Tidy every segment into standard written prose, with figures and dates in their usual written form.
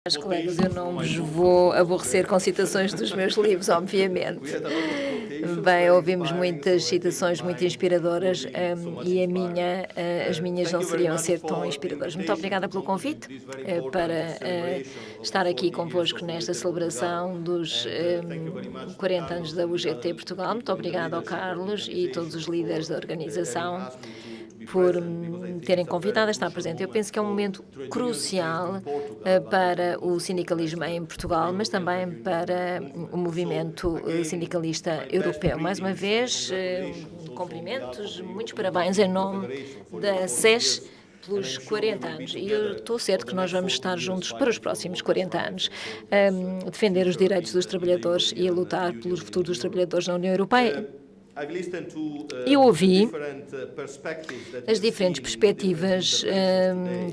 Meus colegas, eu não vos vou aborrecer com citações dos meus livros, obviamente. Bem, ouvimos muitas citações muito inspiradoras e as minhas não seriam ser tão inspiradoras. Muito obrigada pelo convite para estar aqui convosco nesta celebração dos 40 anos da UGT Portugal. Muito obrigada ao Carlos e todos os líderes da organização por me terem convidado a estar presente. Eu penso que é um momento crucial para o sindicalismo em Portugal, mas também para o movimento sindicalista europeu. Mais uma vez, cumprimentos, muitos parabéns em nome da SES pelos 40 anos. E eu estou certo que nós vamos estar juntos para os próximos 40 anos, a defender os direitos dos trabalhadores e a lutar pelo futuro dos trabalhadores na União Europeia. Eu ouvi as diferentes perspectivas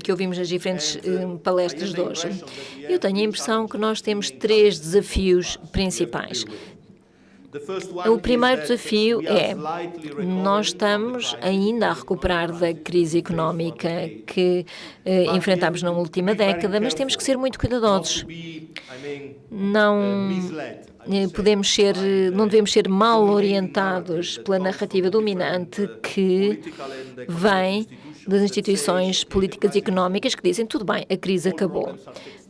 que ouvimos nas diferentes palestras de hoje. Eu tenho a impressão que nós temos três desafios principais. O primeiro desafio é: nós estamos ainda a recuperar da crise económica que enfrentámos na última década, mas temos que ser muito cuidadosos. Não devemos ser mal orientados pela narrativa dominante que vem das instituições políticas e económicas que dizem: tudo bem, a crise acabou,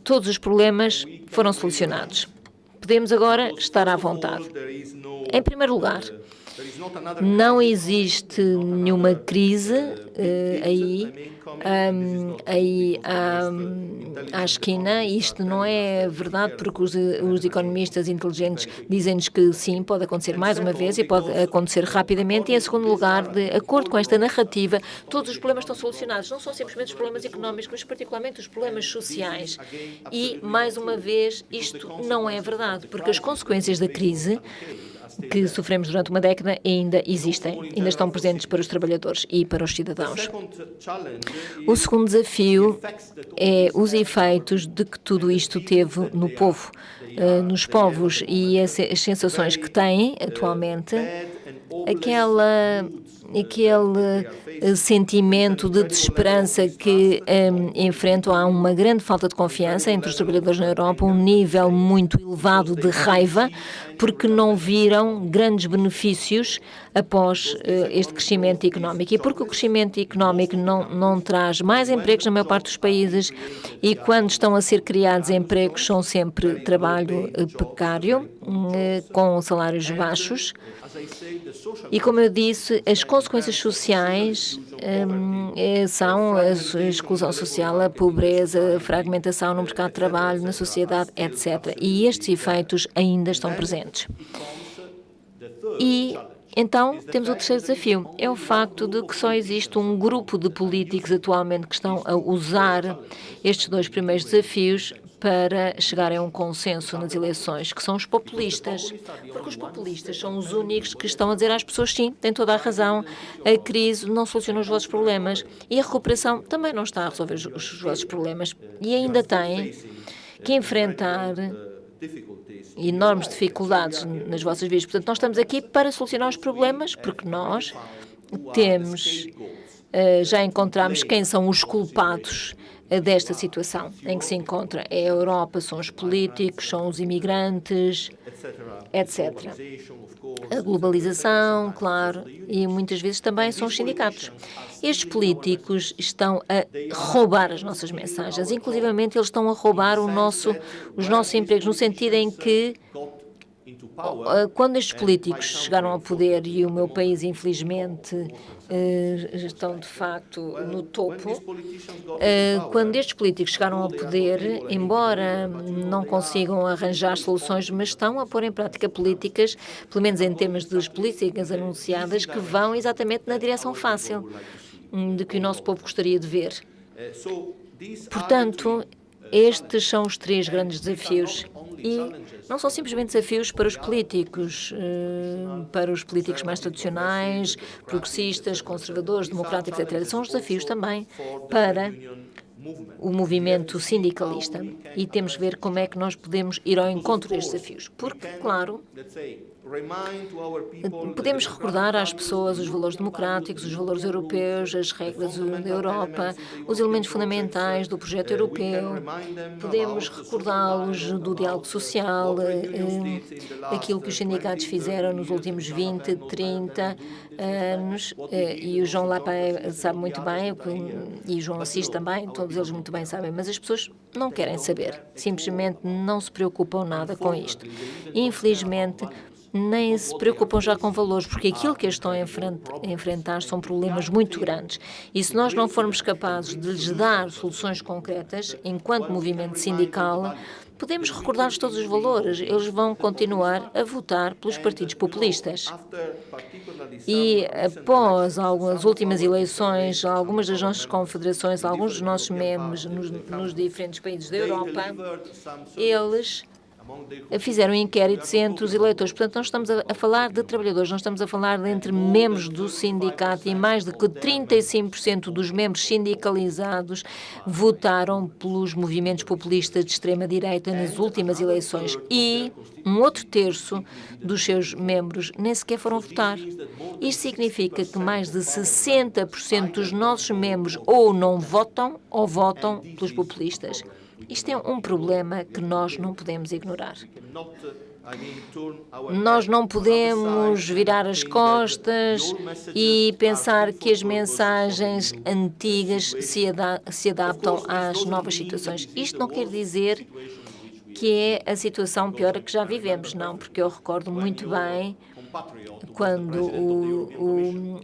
todos os problemas foram solucionados, podemos agora estar à vontade. Em primeiro lugar, não existe nenhuma crise à esquina. Isto não é verdade, porque os economistas inteligentes dizem-nos que sim, pode acontecer mais uma vez e pode acontecer rapidamente. E, em segundo lugar, de acordo com esta narrativa, todos os problemas estão solucionados. Não são simplesmente os problemas económicos, mas particularmente os problemas sociais. E, mais uma vez, isto não é verdade, porque as consequências da crise que sofremos durante uma década ainda existem, ainda estão presentes para os trabalhadores e para os cidadãos. O segundo desafio é os efeitos de que tudo isto teve no povo, nos povos, e as sensações que têm atualmente, aquele sentimento de desesperança que enfrentam. Há uma grande falta de confiança entre os trabalhadores na Europa, um nível muito elevado de raiva, porque não viram grandes benefícios após este crescimento económico. E porque o crescimento económico não traz mais empregos na maior parte dos países, e quando estão a ser criados empregos são sempre trabalho precário, com salários baixos. E, como eu disse, as consequências sociais são a exclusão social, a pobreza, a fragmentação no mercado de trabalho, na sociedade, etc. E estes efeitos ainda estão presentes. E então temos o terceiro desafio, é o facto de que só existe um grupo de políticos atualmente que estão a usar estes dois primeiros desafios para chegar a um consenso nas eleições, que são os populistas. Porque os populistas são os únicos que estão a dizer às pessoas: sim, têm toda a razão, a crise não soluciona os vossos problemas e a recuperação também não está a resolver os vossos problemas, e ainda têm que enfrentar enormes dificuldades nas vossas vidas. Portanto, nós estamos aqui para solucionar os problemas, porque nós já encontramos quem são os culpados desta situação em que se encontra. É a Europa, são os políticos, são os imigrantes, etc. A globalização, claro, e muitas vezes também são os sindicatos. Estes políticos estão a roubar as nossas mensagens, inclusivamente eles estão a roubar os nossos empregos, no sentido em que, quando estes políticos chegaram ao poder, e o meu país, infelizmente, estão de facto no topo, quando estes políticos chegaram ao poder, embora não consigam arranjar soluções, mas estão a pôr em prática políticas, pelo menos em termos das políticas anunciadas, que vão exatamente na direção fácil de que o nosso povo gostaria de ver. Portanto, estes são os três grandes desafios, e não são simplesmente desafios para os políticos mais tradicionais, progressistas, conservadores, democráticos, etc. São os desafios também para o movimento sindicalista, e temos que ver como é que nós podemos ir ao encontro destes desafios. Porque, claro, Podemos recordar às pessoas os valores democráticos, os valores europeus, as regras da Europa, os elementos fundamentais do projeto europeu. Podemos recordá-los do diálogo social, aquilo que os sindicatos fizeram nos últimos 20, 30 anos, e o João Lapa sabe muito bem, e o João Assis também, todos eles muito bem sabem, mas as pessoas não querem saber, simplesmente não se preocupam nada com isto. Infelizmente, nem se preocupam já com valores, porque aquilo que eles estão a enfrentar são problemas muito grandes. E se nós não formos capazes de lhes dar soluções concretas, enquanto movimento sindical, podemos recordar-lhes todos os valores. Eles vão continuar a votar pelos partidos populistas. E após as últimas eleições, algumas das nossas confederações, alguns dos nossos membros nos diferentes países da Europa, eles fizeram inquéritos entre os eleitores. Portanto, não estamos a falar de trabalhadores, não estamos a falar de entre membros do sindicato, e mais de que 35% dos membros sindicalizados votaram pelos movimentos populistas de extrema-direita nas últimas eleições. E um outro terço dos seus membros nem sequer foram votar. Isto significa que mais de 60% dos nossos membros ou não votam ou votam pelos populistas. Isto é um problema que nós não podemos ignorar. Nós não podemos virar as costas e pensar que as mensagens antigas se adaptam às novas situações. Isto não quer dizer que é a situação pior a que já vivemos, não, porque eu recordo muito bem quando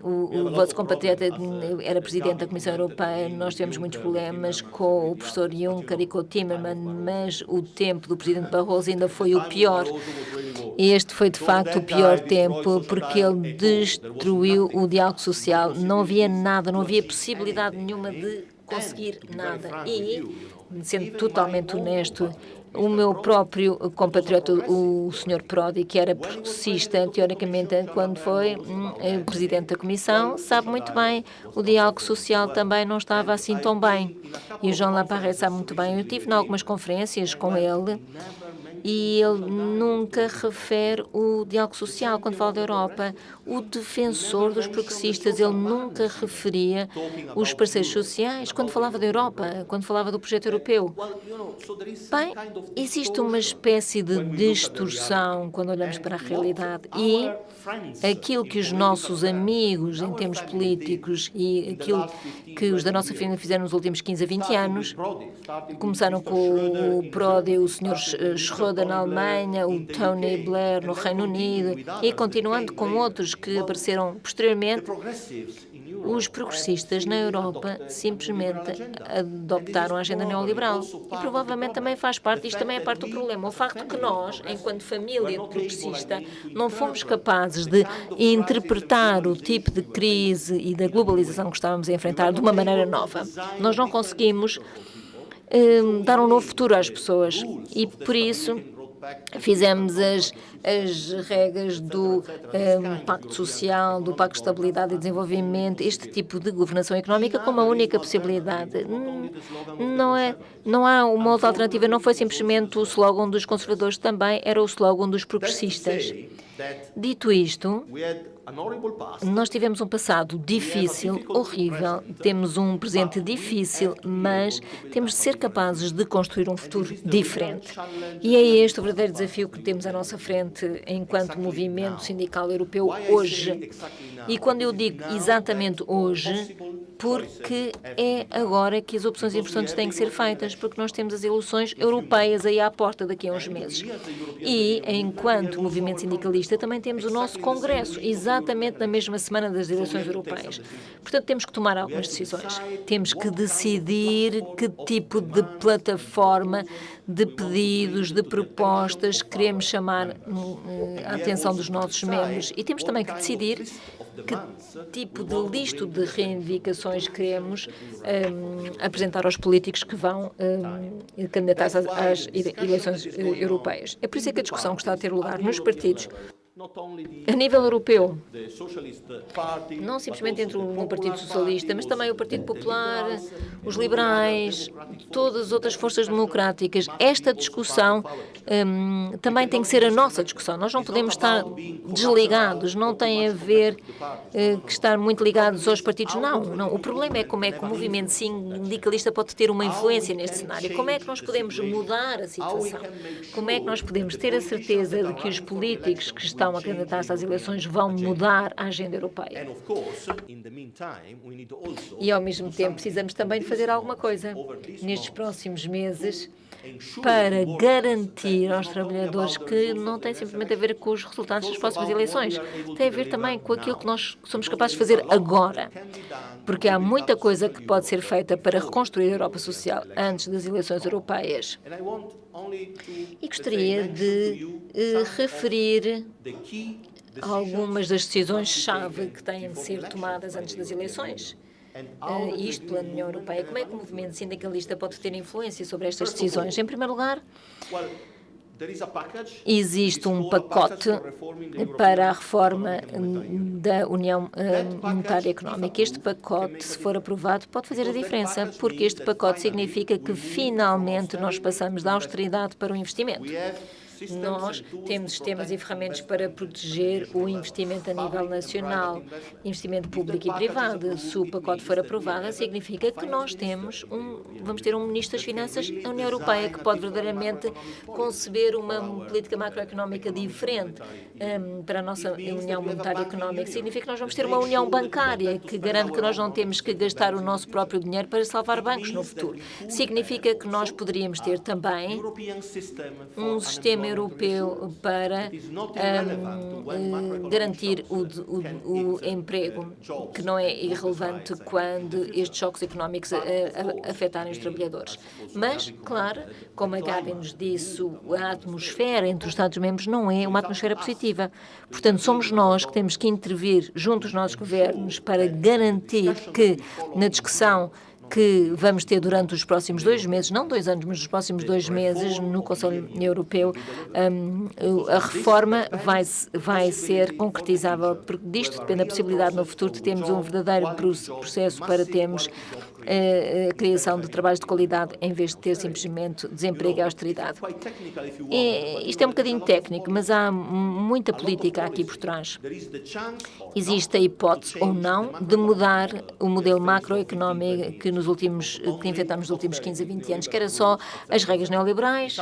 o vosso compatriota era presidente da Comissão Europeia. Nós tivemos muitos problemas com o professor Juncker e com o Timmermans, mas o tempo do presidente Barroso ainda foi o pior. Este foi, de facto, o pior tempo, porque ele destruiu o diálogo social. Não havia nada, não havia possibilidade nenhuma de conseguir nada. E, sendo totalmente honesto, o meu próprio compatriota, o Sr. Prodi, que era progressista, teoricamente, quando foi presidente da Comissão, sabe muito bem, o diálogo social também não estava assim tão bem. E o João Laparre sabe muito bem. Eu estive em algumas conferências com ele e ele nunca refere o diálogo social quando fala da Europa. O defensor dos progressistas, ele nunca referia os parceiros sociais quando falava da Europa, quando falava do projeto europeu. Bem, existe uma espécie de distorção quando olhamos para a realidade, e aquilo que os nossos amigos em termos políticos e aquilo que os da nossa família fizeram nos últimos 15 a 20 anos, começaram com o Prodi, o Sr. Schröder na Alemanha, o Tony Blair no Reino Unido, e continuando com outros que apareceram posteriormente, os progressistas na Europa simplesmente adoptaram a agenda neoliberal. E provavelmente também faz parte, isto também é parte do problema, o facto que nós, enquanto família progressista, não fomos capazes de interpretar o tipo de crise e da globalização que estávamos a enfrentar de uma maneira nova. Nós não conseguimos dar um novo futuro às pessoas, e por isso fizemos as regras do Pacto Social, do Pacto de Estabilidade e Desenvolvimento, este tipo de governação económica como a única possibilidade. Não há uma outra alternativa, não foi simplesmente o slogan dos conservadores, também era o slogan dos progressistas. Dito isto, nós tivemos um passado difícil, horrível, temos um presente difícil, mas temos de ser capazes de construir um futuro diferente. E é este o verdadeiro desafio que temos à nossa frente enquanto movimento sindical europeu hoje. E quando eu digo exatamente hoje, porque é agora que as opções importantes têm que ser feitas, porque nós temos as eleições europeias aí à porta daqui a uns meses. E, enquanto movimento sindicalista, também temos o nosso Congresso, exatamente na mesma semana das eleições europeias. Portanto, temos que tomar algumas decisões. Temos que decidir que tipo de plataforma, de pedidos, de propostas queremos chamar a atenção dos nossos membros. E temos também que decidir que tipo de lista de reivindicações queremos apresentar aos políticos que vão candidatar-se às eleições europeias. É por isso que a discussão que está a ter lugar nos partidos a nível europeu, não simplesmente entre o Partido Socialista, mas também o Partido Popular, os liberais, todas as outras forças democráticas. Esta discussão também tem que ser a nossa discussão. Nós não podemos estar desligados, não tem a ver que estar muito ligados aos partidos. Não. O problema é como é que o movimento sindicalista pode ter uma influência neste cenário. Como é que nós podemos mudar a situação? Como é que nós podemos ter a certeza de que os políticos que estão a candidatar-se às eleições vão mudar a agenda europeia? E, ao mesmo tempo, precisamos também de fazer alguma coisa nestes próximos meses para garantir aos trabalhadores que não tem simplesmente a ver com os resultados das próximas eleições. Tem a ver também com aquilo que nós somos capazes de fazer agora. Porque há muita coisa que pode ser feita para reconstruir a Europa social antes das eleições europeias. E gostaria de referir algumas das decisões-chave que têm de ser tomadas antes das eleições. Isto pela União Europeia. Como é que o movimento sindicalista pode ter influência sobre estas decisões? Em primeiro lugar, existe um pacote para a reforma da União Monetária e Económica. Este pacote, se for aprovado, pode fazer a diferença, porque este pacote significa que finalmente nós passamos da austeridade para o investimento. Nós temos sistemas e ferramentas para proteger o investimento a nível nacional, investimento público e privado. Se o pacote for aprovado, significa que nós vamos ter um Ministro das Finanças da União Europeia que pode verdadeiramente conceber uma política macroeconómica diferente para a nossa União Monetária e Económica. Significa que nós vamos ter uma união bancária que garante que nós não temos que gastar o nosso próprio dinheiro para salvar bancos no futuro. Significa que nós poderíamos ter também um sistema europeu para garantir o emprego, que não é irrelevante quando estes choques económicos afetarem os trabalhadores. Mas, claro, como a Gabi nos disse, a atmosfera entre os Estados-membros não é uma atmosfera positiva. Portanto, somos nós que temos que intervir junto aos nossos governos para garantir que, na discussão que vamos ter durante os próximos 2 meses, não 2 anos, mas os próximos 2 meses no Conselho Europeu, a reforma vai ser concretizável, porque disto depende a possibilidade no futuro de termos um verdadeiro processo para termos a criação de trabalhos de qualidade em vez de ter simplesmente desemprego e austeridade. Isto é um bocadinho técnico, mas há muita política aqui por trás. Existe a hipótese ou não de mudar o modelo macroeconómico que inventamos nos últimos 15 a 20 anos, que era só as regras neoliberais,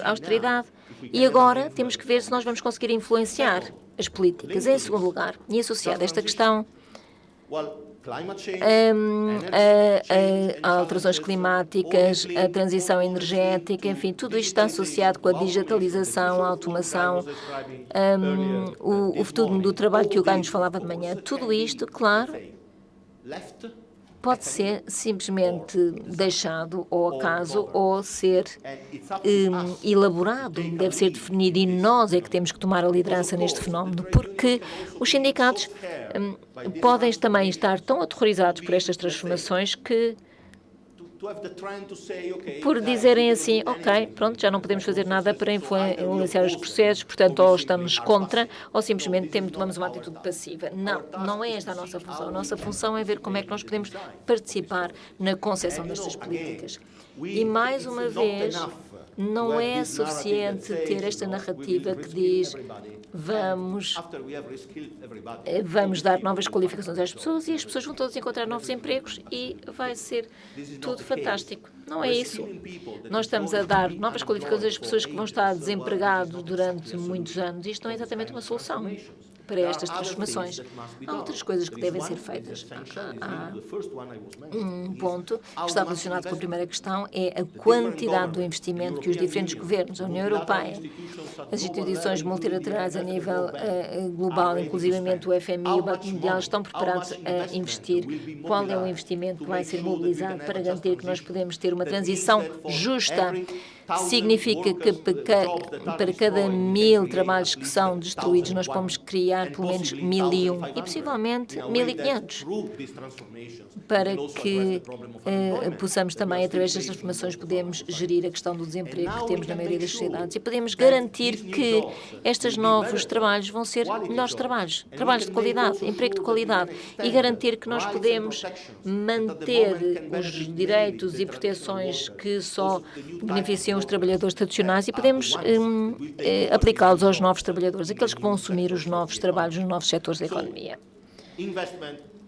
a austeridade, e agora temos que ver se nós vamos conseguir influenciar as políticas. Em segundo lugar, e associado a esta questão, alterações climáticas, a transição energética, enfim, tudo isto está associado com a digitalização, a automação, o futuro do trabalho que o Guy nos falava de manhã. Tudo isto, claro, pode ser simplesmente deixado ao acaso ou ser elaborado, deve ser definido, e nós é que temos que tomar a liderança neste fenómeno, porque os sindicatos podem também estar tão aterrorizados por estas transformações que, por dizerem assim, ok, pronto, já não podemos fazer nada para influenciar os processos, portanto, ou estamos contra, ou simplesmente tomamos uma atitude passiva. Não é esta a nossa função. A nossa função é ver como é que nós podemos participar na concepção destas políticas. E, mais uma vez, não é suficiente ter esta narrativa que diz vamos dar novas qualificações às pessoas e as pessoas vão todas encontrar novos empregos e vai ser tudo fantástico. Não é isso. Nós estamos a dar novas qualificações às pessoas que vão estar desempregados durante muitos anos. Isto não é exatamente uma solução para estas transformações. Há outras coisas que devem ser feitas. Há um ponto que está relacionado com a primeira questão, é a quantidade do investimento que os diferentes governos, a União Europeia, as instituições multilaterais a nível global, inclusivamente o FMI e o Banco Mundial, estão preparados a investir. Qual é o investimento que vai ser mobilizado para garantir que nós podemos ter uma transição justa significa que para cada 1000 trabalhos que são destruídos, nós podemos criar pelo menos 1001 e possivelmente 1500, para que possamos também, através das transformações, podemos gerir a questão do desemprego que temos na maioria das sociedades e podemos garantir que estes novos trabalhos vão ser melhores trabalhos, trabalhos de qualidade, emprego de qualidade, e garantir que nós podemos manter os direitos e proteções que só beneficiam os trabalhadores tradicionais e podemos aplicá-los aos novos trabalhadores, aqueles que vão assumir os novos trabalhos nos novos setores da economia.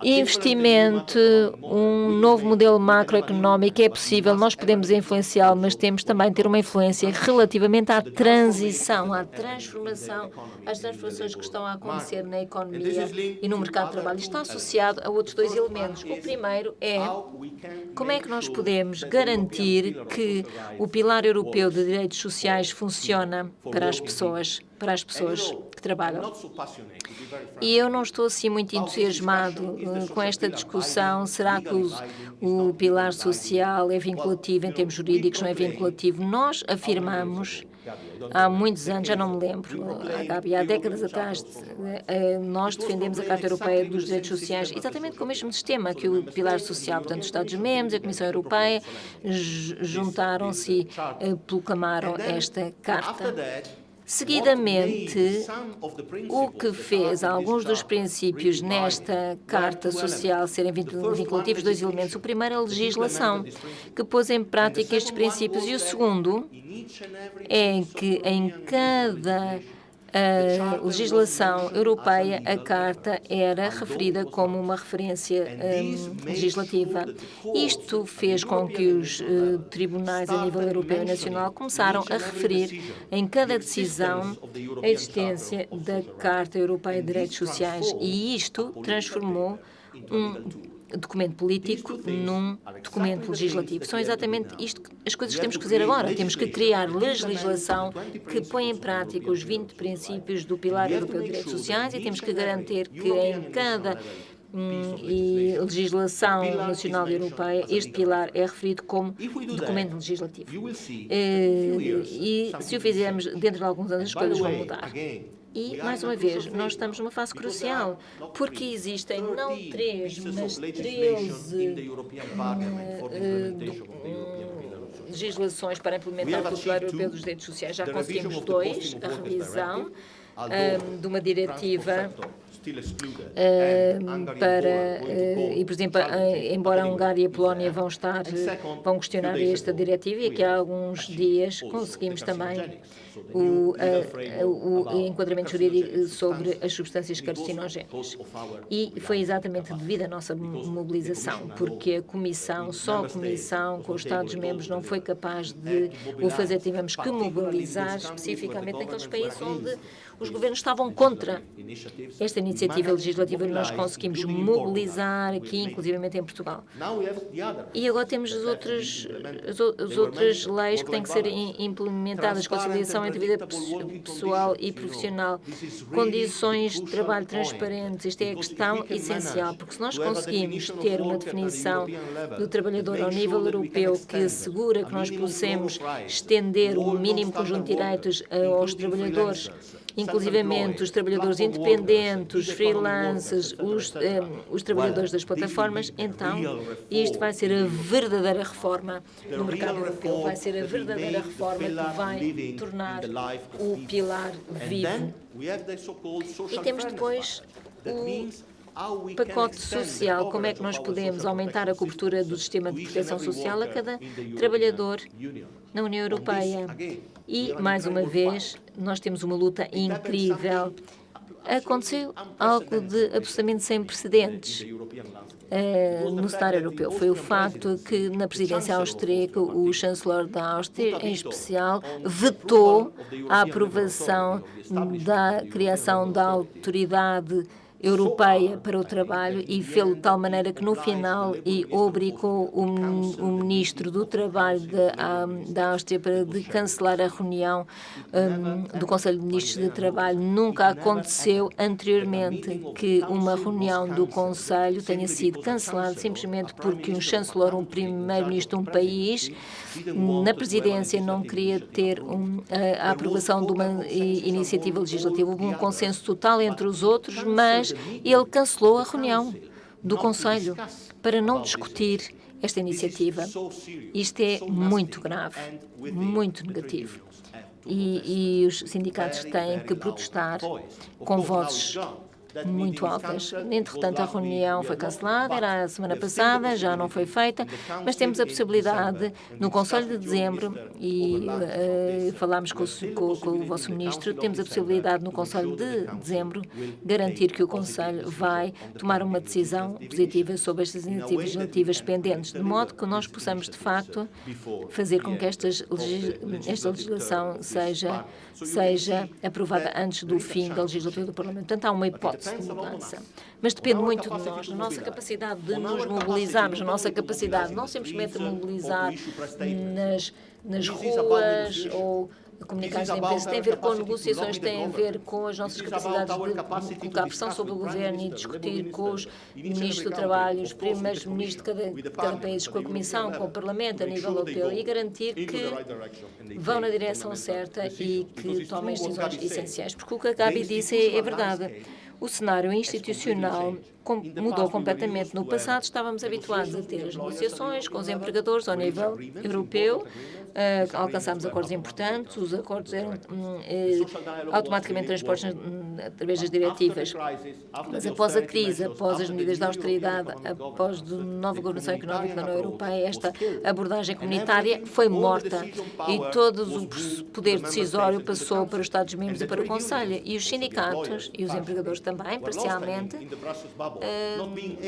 Investimento, um novo modelo macroeconómico é possível, nós podemos influenciá-lo, mas temos também de ter uma influência relativamente à transição, à transformação, às transformações que estão a acontecer na economia e no mercado de trabalho. Isto está associado a outros dois elementos. O primeiro é como é que nós podemos garantir que o pilar europeu de direitos sociais funciona para as pessoas que trabalham. E eu não estou assim muito entusiasmado com esta discussão. Será que o pilar social é vinculativo em termos jurídicos, não é vinculativo? Nós afirmamos há muitos anos, já não me lembro, Gabi, há décadas atrás, nós defendemos a Carta Europeia dos Direitos Sociais exatamente com o mesmo sistema que o pilar social. Portanto, os Estados-membros, a Comissão Europeia juntaram-se e proclamaram esta Carta. Seguidamente, o que fez alguns dos princípios nesta Carta Social serem vinculativos, dois elementos. O primeiro é a legislação, que pôs em prática estes princípios, e o segundo é que em cada legislação europeia, a Carta era referida como uma referência legislativa. Isto fez com que os tribunais a nível europeu e nacional começaram a referir em cada decisão a existência da Carta Europeia de Direitos Sociais, e isto transformou um documento político num documento legislativo. São exatamente isto as coisas que temos que fazer agora. Temos que criar legislação que põe em prática os 20 princípios do Pilar Europeu de Direitos Sociais e temos que garantir que em cada legislação nacional e europeia este pilar é referido como documento legislativo. E se o fizermos dentro de alguns anos, as coisas vão mudar. E, mais uma vez, nós estamos numa fase crucial, porque existem não 3, mas 13 legislações para implementar o Pilar Europeu dos Direitos Sociais. Já conseguimos 2, a revisão de uma diretiva e, por exemplo, embora a Hungria e a Polónia vão questionar esta diretiva, e aqui há alguns dias conseguimos também o enquadramento jurídico sobre as substâncias carcinogénicas. E foi exatamente devido à nossa mobilização, porque a Comissão, só a Comissão, com os Estados-membros, não foi capaz de o fazer. Tivemos que mobilizar especificamente naqueles países onde os governos estavam contra esta iniciativa legislativa. Nós conseguimos mobilizar aqui, inclusivamente em Portugal. E agora temos as outras leis que têm que ser implementadas, conciliação entre vida pessoal e profissional, condições de trabalho transparentes. Esta é a questão essencial, porque se nós conseguimos ter uma definição do trabalhador ao nível europeu que assegura que nós possamos estender o mínimo conjunto de direitos aos trabalhadores, inclusivamente os trabalhadores independentes, os freelancers, os trabalhadores das plataformas, então isto vai ser a verdadeira reforma no mercado europeu, vai ser a verdadeira reforma que vai tornar o pilar vivo. E temos depois o pacote social, como é que nós podemos aumentar a cobertura do sistema de proteção social a cada trabalhador na União Europeia. E, mais uma vez, nós temos uma luta incrível. Aconteceu algo de absolutamente sem precedentes no cenário europeu. Foi o facto que, na presidência austríaca, o chanceler da Áustria, em especial, vetou a aprovação da criação da autoridade Europeia para o Trabalho e fê-lo de tal maneira que, no final, obrigou o Ministro do Trabalho da Áustria de cancelar a reunião do Conselho de Ministros de Trabalho. Nunca aconteceu anteriormente que uma reunião do Conselho tenha sido cancelada simplesmente porque um chanceler, um primeiro-ministro de um país, na presidência não queria ter a aprovação de uma iniciativa legislativa. Houve um consenso total entre os outros, mas ele cancelou a reunião do Conselho para não discutir esta iniciativa. Isto é muito grave, muito negativo. E os sindicatos têm que protestar com vozes muito altas. Entretanto, a reunião foi cancelada, era a semana passada, já não foi feita, mas temos a possibilidade, no Conselho de Dezembro, e falámos com o vosso Ministro, temos a possibilidade, no Conselho de Dezembro, garantir que o Conselho vai tomar uma decisão positiva sobre estas iniciativas legislativas pendentes, de modo que nós possamos, de facto, fazer com que esta legislação seja aprovada antes do fim da legislatura do Parlamento. Portanto, há uma hipótese de mudança. Mas depende muito de nós, da nossa capacidade de nos mobilizarmos, da nossa capacidade não simplesmente de mobilizar nas ruas ou comunicados da imprensa, tem a ver com negociações, tem a ver com as nossas capacidades de colocar pressão sobre o governo e discutir com os ministros do trabalho, os primeiros ministros de cada país, com a Comissão, com o Parlamento a nível europeu e garantir que vão na direção certa e que tomem as decisões essenciais. Porque o que a Gabi disse é verdade. O cenário institucional mudou completamente. No passado, estávamos habituados a ter as negociações com os empregadores ao nível europeu, alcançámos acordos importantes, os acordos eram automaticamente transpostos através das diretivas. Mas após a crise, após as medidas de austeridade, após a nova governação económica da União Europeia, esta abordagem comunitária foi morta e todo o poder decisório passou para os Estados-membros e para o Conselho. E os sindicatos e os empregadores também, parcialmente,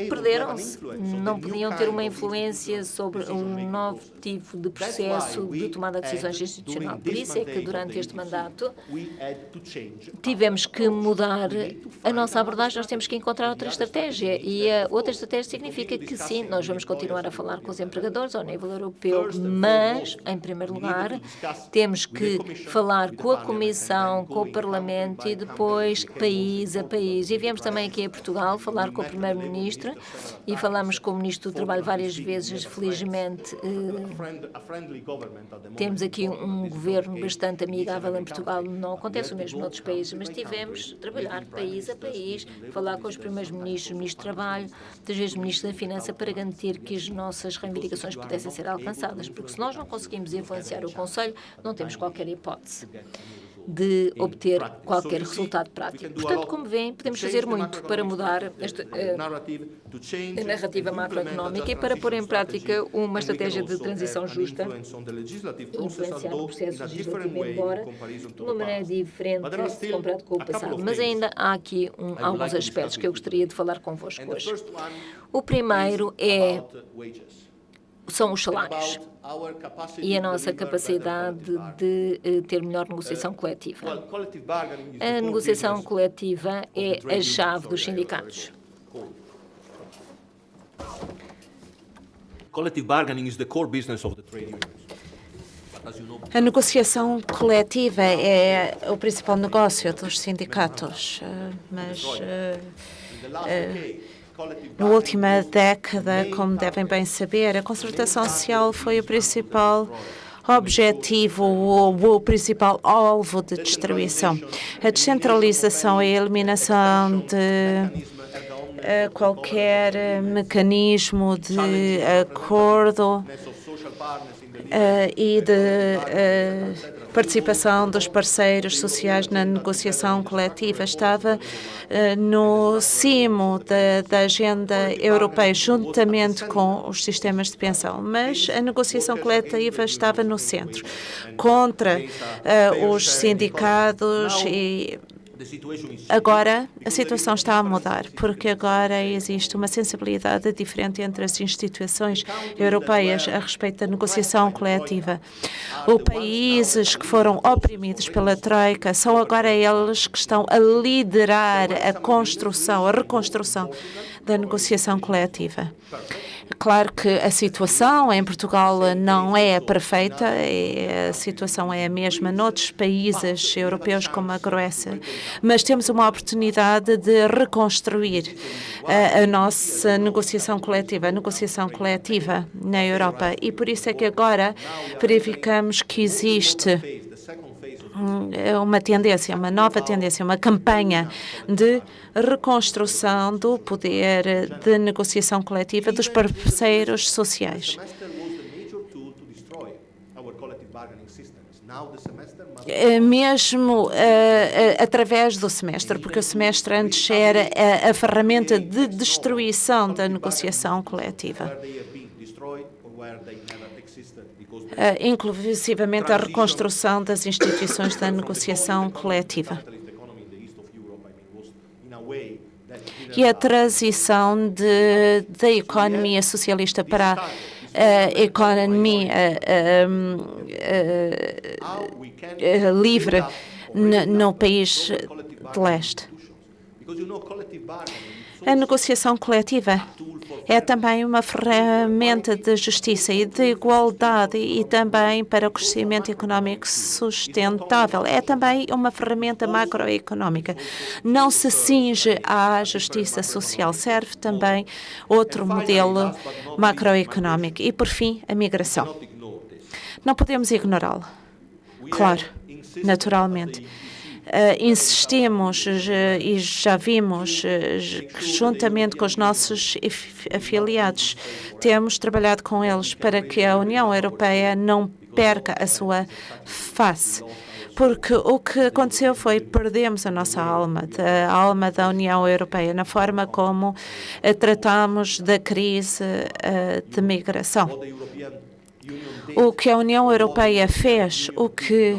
perderam-se. Não podiam ter uma influência sobre um novo tipo de processo de tomada de decisões institucional. Por isso é que, durante este mandato, tivemos que mudar a nossa abordagem, nós temos que encontrar outra estratégia. E a outra estratégia significa que, sim, nós vamos continuar a falar com os empregadores ao nível europeu, mas, em primeiro lugar, temos que falar com a Comissão, com o Parlamento e depois país a país. E viemos também aqui a Portugal falar com o Primeiro-Ministro e falamos com o Ministro do Trabalho várias vezes. Felizmente, temos aqui um governo bastante amigável em Portugal. Não acontece o mesmo noutros países, mas tivemos de trabalhar país a país, falar com os primeiros-ministros, o Ministro do Trabalho, às vezes o Ministro da Finança, para garantir que as nossas reivindicações pudessem ser alcançadas, porque se nós não conseguimos influenciar o Conselho, não temos qualquer hipótese de obter qualquer resultado prático. Portanto, como veem, podemos fazer muito para mudar a narrativa macroeconómica e para pôr em prática uma estratégia de transição justa e influenciar o processo legislativo, embora de uma maneira diferente comparado com o passado. Mas ainda há aqui alguns aspectos que eu gostaria de falar convosco hoje. O primeiro são os salários e a nossa capacidade de ter melhor negociação coletiva. A negociação coletiva é a chave dos sindicatos. A negociação coletiva é o principal negócio dos sindicatos, mas na última década, como devem bem saber, a concertação social foi o principal objetivo, o principal alvo de distribuição. A descentralização e a eliminação de qualquer mecanismo de acordo e de participação dos parceiros sociais na negociação coletiva estava no cimo da agenda europeia, juntamente com os sistemas de pensão. Mas a negociação coletiva estava no centro, contra os sindicatos e Agora, a situação está a mudar, porque agora existe uma sensibilidade diferente entre as instituições europeias a respeito da negociação coletiva. Os países que foram oprimidos pela Troika são agora eles que estão a liderar a construção, a reconstrução da negociação coletiva. Claro que a situação em Portugal não é perfeita, a situação é a mesma noutros países europeus como a Grécia, mas temos uma oportunidade de reconstruir a nossa negociação coletiva, na Europa. E por isso é que agora verificamos que existe uma tendência, uma nova tendência, uma campanha de reconstrução do poder de negociação coletiva dos parceiros sociais. Mesmo através do semestre, porque o semestre antes era a ferramenta de destruição da negociação coletiva. Inclusivamente a reconstrução das instituições da negociação coletiva. E a transição da economia socialista para a economia livre no país de leste. A negociação coletiva é também uma ferramenta de justiça e de igualdade e também para o crescimento económico sustentável. É também uma ferramenta macroeconómica. Não se cinge à justiça social, serve também outro modelo macroeconómico. E, por fim, a migração. Não podemos ignorá-la. Claro, naturalmente. Insistimos e já vimos, juntamente com os nossos afiliados, temos trabalhado com eles para que a União Europeia não perca a sua face. Porque o que aconteceu foi perdemos a nossa alma da União Europeia, na forma como tratamos da crise de migração. O que a União Europeia fez, o que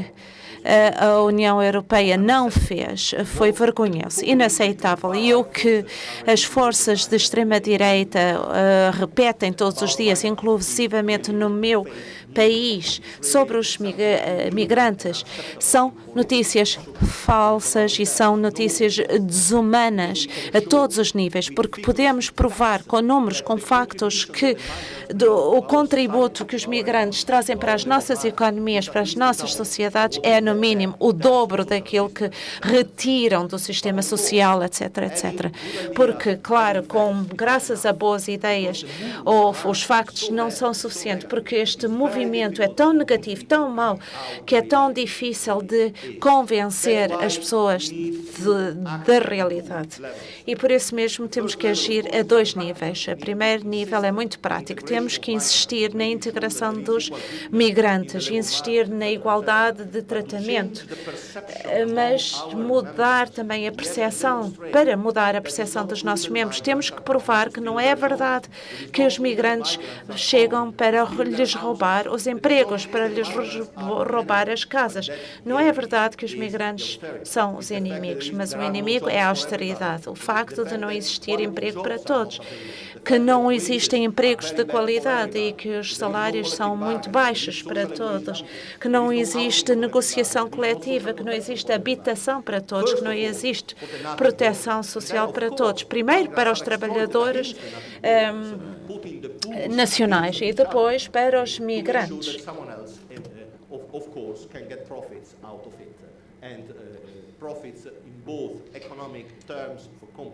a União Europeia não fez foi vergonhoso, inaceitável. E o que as forças de extrema-direita repetem todos os dias, inclusivamente no meu país, sobre os migrantes, são notícias falsas e são notícias desumanas a todos os níveis, porque podemos provar com números, com factos, que o contributo que os migrantes trazem para as nossas economias, para as nossas sociedades, é no mínimo o dobro daquilo que retiram do sistema social, etc., etc. Porque, claro, graças a boas ideias, os factos não são suficientes, porque este movimento é tão negativo, tão mau, que é tão difícil de convencer as pessoas da realidade. E por isso mesmo temos que agir a dois níveis. O primeiro nível é muito prático. Temos que insistir na integração dos migrantes, insistir na igualdade de tratamento, mas mudar também a percepção. Para mudar a percepção dos nossos membros, temos que provar que não é verdade que os migrantes chegam para lhes roubar os empregos, para lhes roubar as casas. Não é verdade que os migrantes são os inimigos, mas o inimigo é a austeridade, o facto de não existir emprego para todos, que não existem empregos de qualidade e que os salários são muito baixos para todos, que não existe negociação coletiva, que não existe habitação para todos, que não existe proteção social para todos. Primeiro para os trabalhadores nacionais e depois para os migrantes.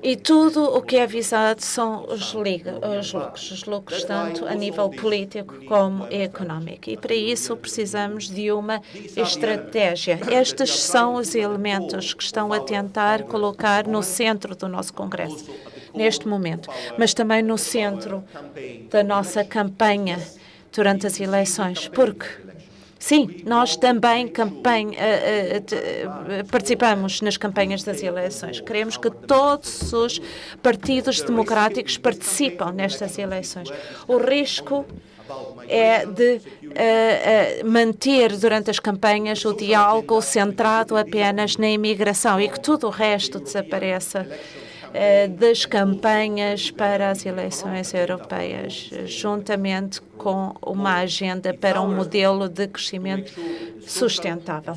E tudo o que é visado são os lucros, tanto a nível político como económico. E para isso precisamos de uma estratégia. Estes são os elementos que estão a tentar colocar no centro do nosso Congresso, neste momento, mas também no centro da nossa campanha durante as eleições, porque sim, nós também participamos nas campanhas das eleições. Queremos que todos os partidos democráticos participem nestas eleições. O risco é de manter durante as campanhas o diálogo centrado apenas na imigração e que tudo o resto desapareça das campanhas para as eleições europeias, juntamente com uma agenda para um modelo de crescimento sustentável.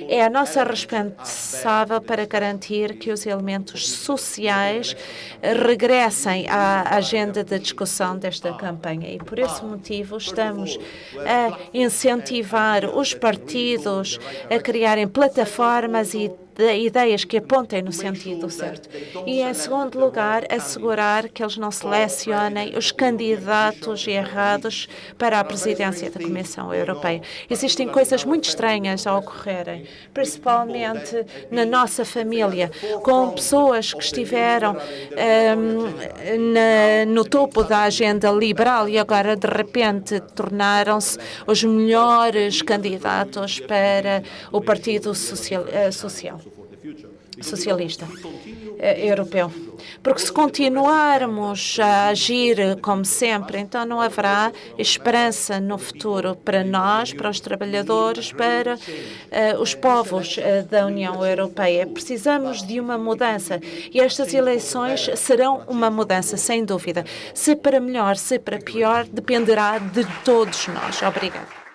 É a nossa responsável para garantir que os elementos sociais regressem à agenda de discussão desta campanha e, por esse motivo, estamos a incentivar os partidos a criarem plataformas e ideias que apontem no sentido certo. E, em segundo lugar, assegurar que eles não selecionem os candidatos errados para a presidência da Comissão Europeia. Existem coisas muito estranhas a ocorrerem, principalmente na nossa família, com pessoas que estiveram no topo da agenda liberal e agora, de repente, tornaram-se os melhores candidatos para o Partido Socialista Europeu. Porque se continuarmos a agir como sempre, então não haverá esperança no futuro para nós, para os trabalhadores, para os povos da União Europeia. Precisamos de uma mudança e estas eleições serão uma mudança, sem dúvida. Se para melhor, se para pior, dependerá de todos nós. Obrigada.